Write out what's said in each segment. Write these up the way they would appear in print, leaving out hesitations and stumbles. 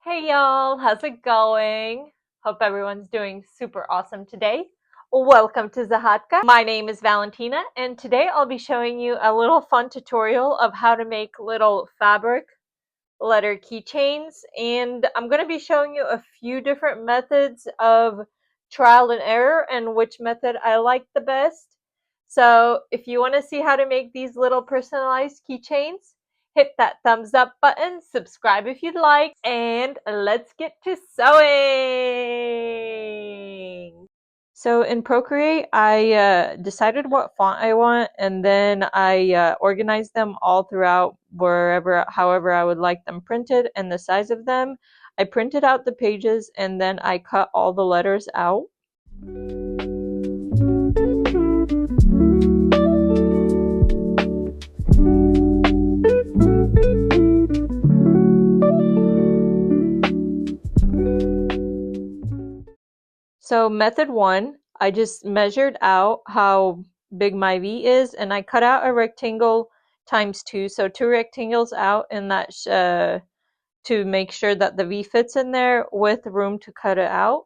Hey y'all, how's it going? Hope everyone's doing super awesome today. Welcome to Zahatka. My name is Valentina, and today I'll be showing you a little fun tutorial of how to make little fabric letter keychains. And I'm going to be showing you a few different methods of trial and error and which method I like the best. So if you want to see how to make these little personalized keychains, hit that thumbs up button, subscribe if you'd like, and let's get to sewing. So in Procreate, I decided what font I want, and then I organized them all throughout however I would like them printed and the size of them. I printed out the pages and then I cut all the letters out. So method one, I just measured out how big my V is, and I cut out a rectangle times 2, so 2 rectangles out in that to make sure that the V fits in there with room to cut it out.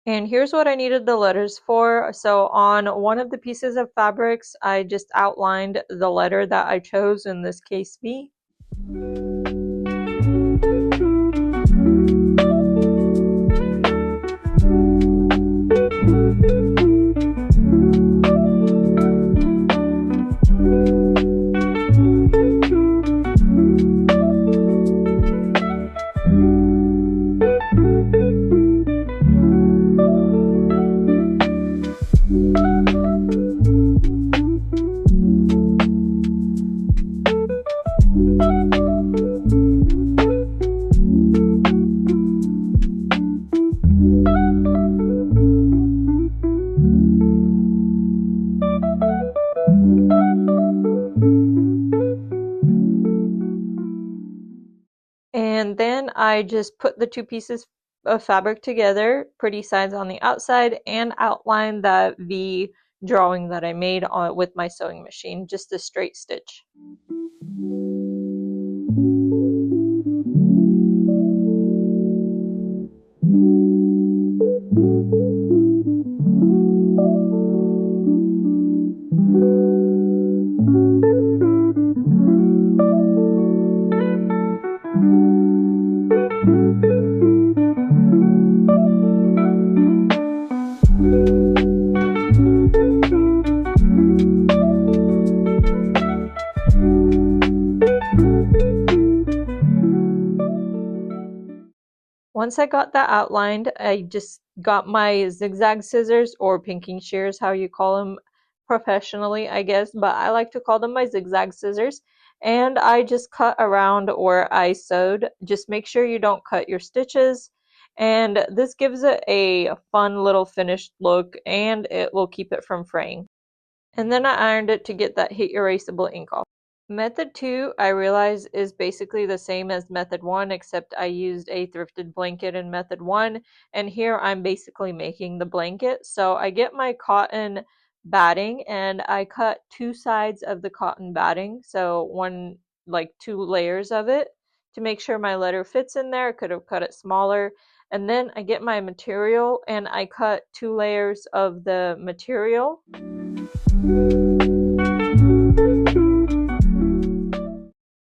And here's what I needed the letters for. So on one of the pieces of fabrics, I just outlined the letter that I chose, in this case V. And then I just put the two pieces of fabric together, pretty sides on the outside, and outlined the V drawing that I made with my sewing machine, just a straight stitch. Once I got that outlined, I just got my zigzag scissors, or pinking shears, how you call them professionally, I guess, but I like to call them my zigzag scissors. And I just cut around where I sewed. Just make sure you don't cut your stitches. And this gives it a fun little finished look, and it will keep it from fraying. And then I ironed it to get that heat erasable ink off. Method 2, I realize, is basically the same as method 1, except I used a thrifted blanket in method 1, and here I'm basically making the blanket. So I get my cotton batting and I cut two sides of the cotton batting, so like 2 layers of it, to make sure my letter fits in there. I could have cut it smaller. And then I get my material and I cut 2 layers of the material.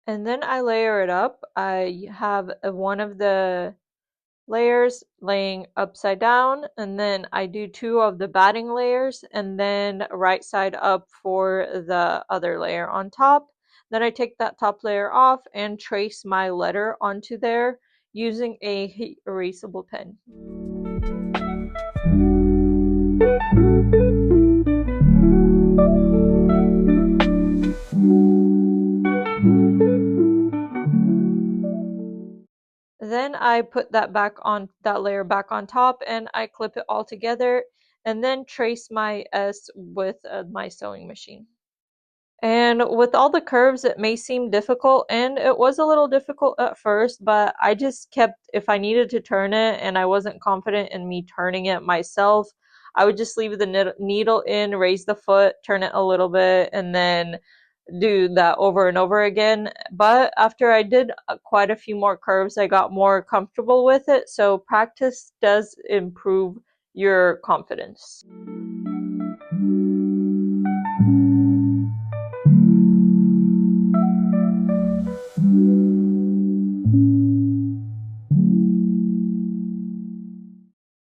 And then I layer it up. I have one of the layers laying upside down, and then I do 2 of the batting layers, and then right side up for the other layer on top. Then I take that top layer off and trace my letter onto there using a heat erasable pen. Then I put that layer back on top and I clip it all together and then trace my S with my sewing machine. And with all the curves, it may seem difficult, and it was a little difficult at first, but I just kept, if I needed to turn it and I wasn't confident in me turning it myself, I would just leave the needle in, raise the foot, turn it a little bit, and then do that over and over again. But after I did quite a few more curves, I got more comfortable with it, so practice does improve your confidence.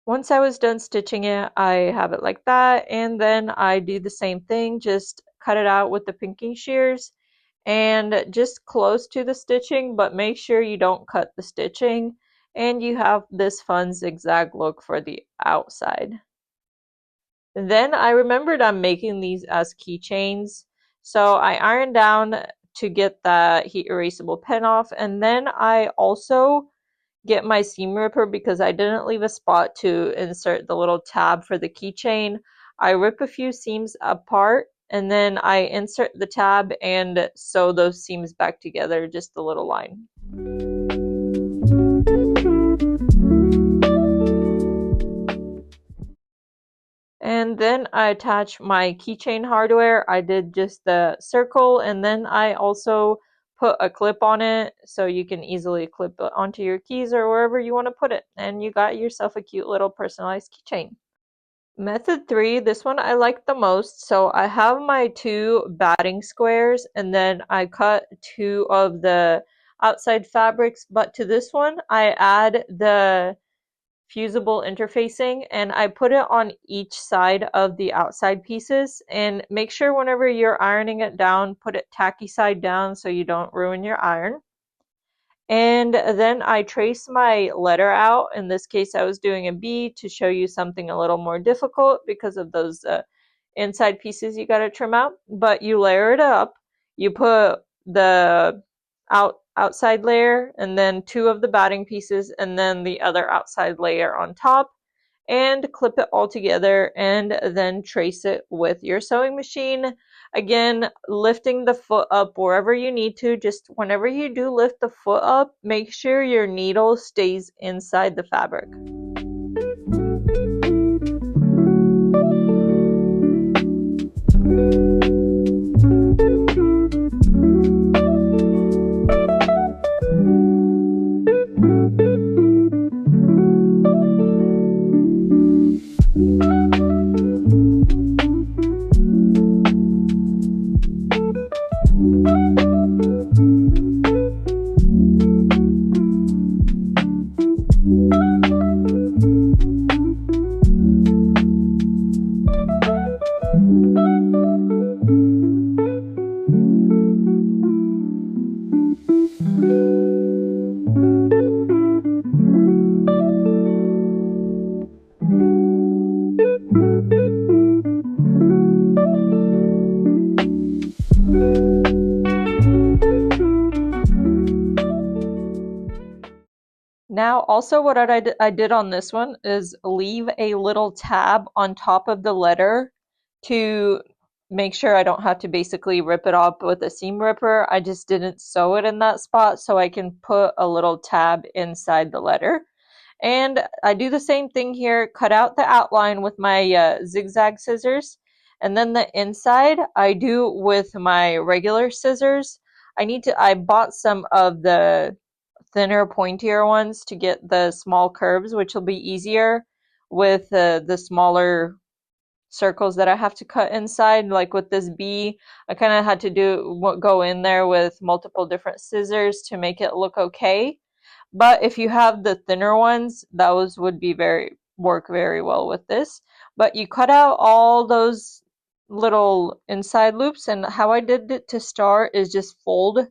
Once I was done stitching it, I have it like that, and then I do the same thing, just cut it out with the pinking shears and just close to the stitching, but make sure you don't cut the stitching, and you have this fun zigzag look for the outside. Then I remembered I'm making these as keychains, so I ironed down to get that heat erasable pen off, and then I also get my seam ripper because I didn't leave a spot to insert the little tab for the keychain. I rip a few seams apart and then I insert the tab and sew those seams back together, just a little line. And then I attach my keychain hardware. I did just the circle, and then I also put a clip on it so you can easily clip it onto your keys or wherever you want to put it. And you got yourself a cute little personalized keychain. Method 3, this one I like the most. So I have my 2 batting squares and then I cut 2 of the outside fabrics, but to this one I add the fusible interfacing and I put it on each side of the outside pieces, and make sure whenever you're ironing it down, put it tacky side down so you don't ruin your iron. And then I trace my letter out. In this case, I was doing a B to show you something a little more difficult because of those inside pieces you got to trim out. But you layer it up. You put the outside layer and then 2 of the batting pieces and then the other outside layer on top, and clip it all together and then trace it with your sewing machine. Again, lifting the foot up wherever you need to. Just whenever you do lift the foot up, make sure your needle stays inside the fabric. Now, also what I did on this one is leave a little tab on top of the letter to make sure I don't have to basically rip it off with a seam ripper. I just didn't sew it in that spot so I can put a little tab inside the letter. And I do the same thing here, cut out the outline with my zigzag scissors, and then the inside I do with my regular scissors. I bought some of the thinner, pointier ones to get the small curves, which will be easier with the smaller circles that I have to cut inside. Like with this B, I kind of had to go in there with multiple different scissors to make it look okay. But if you have the thinner ones, those would be work very well with this. But you cut out all those little inside loops, and how I did it to start is just fold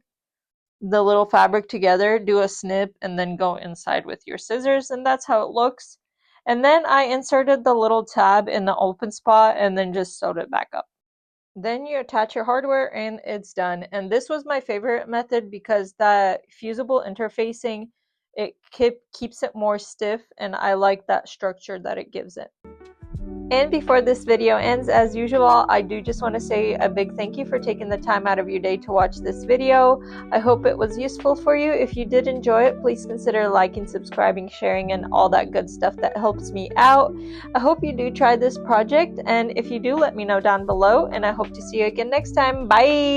the little fabric together, do a snip, and then go inside with your scissors, and that's how it looks. And then I inserted the little tab in the open spot and then just sewed it back up. Then you attach your hardware and it's done. And this was my favorite method because that fusible interfacing, it keeps it more stiff, and I like that structure that it gives it. And before this video ends, as usual, I do just want to say a big thank you for taking the time out of your day to watch this video. I hope it was useful for you. If you did enjoy it, please consider liking, subscribing, sharing, and all that good stuff that helps me out. I hope you do try this project, and if you do, let me know down below, and I hope to see you again next time. Bye!